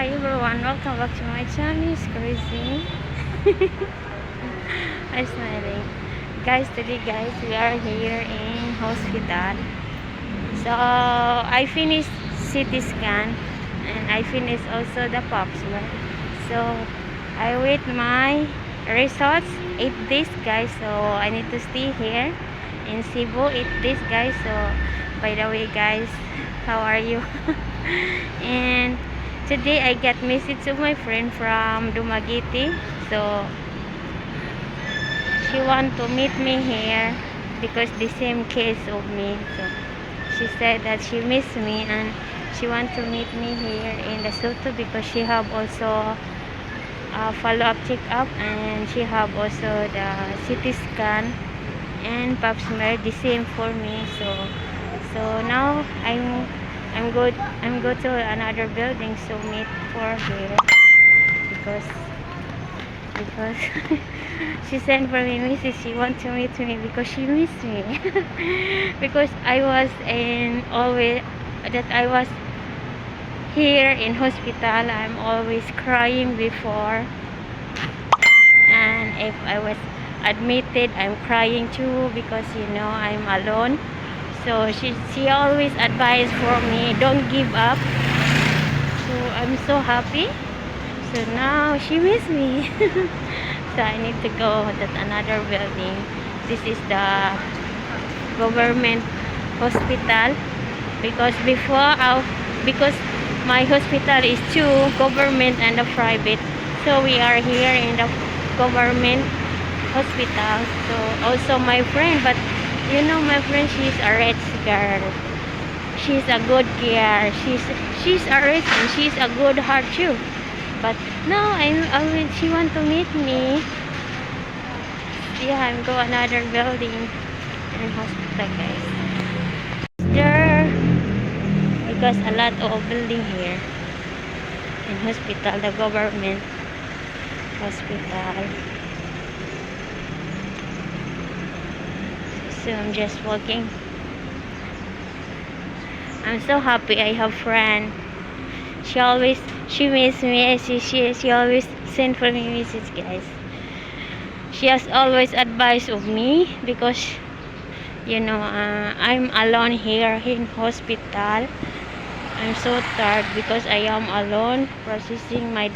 hi everyone, welcome back to my channel. It's crazy. I'm smiling. Guys, today guys, we are here in hospital. So I finished CT scan and I finished also the pap smear. So I wait my results 8 days guys. So I need to stay here in Cebu 8 days guys. So by the way guys, how are you? And today I got message to my friend from Dumaguete. So she want to meet me here because the same case of me. So she said that she missed me and she want to meet me here in the Soto because she have also a follow-up check-up and she have also the CT scan and pap smear, the same for me. So now I'm go to another building to meet for here because she sent for me message. She want to meet me because she miss me. Because I was here in hospital. I'm always crying before, and if I was admitted, I'm crying too because I'm alone. So she always advised for me, don't give up. So I'm so happy. So now she miss me. So I need to go to another building. This is the government hospital because my hospital is two, government and a private. So we are here in the government hospital. So also my friend, but my friend, she's a rich girl. She's a good girl. She's a rich and she's a good heart too. But now she want to meet me. Yeah, I'm go another building in hospital guys. There because a lot of building here in hospital, the government hospital. So I'm just walking. I'm so happy I have friend. She miss me. She always send for me message guys. She has always advice of me because I'm alone here in hospital. I'm so tired because I am alone processing my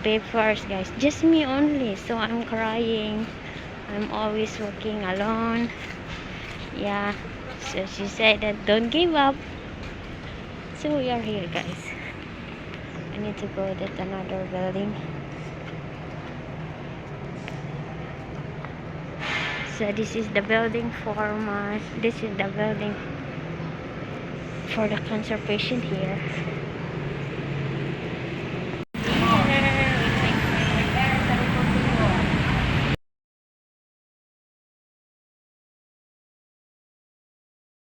papers guys. Just me only. So I'm crying. I'm always working alone. Yeah. So she said that don't give up. So we are here guys. I need to go to another building. So this is the building for the building for the cancer patient here.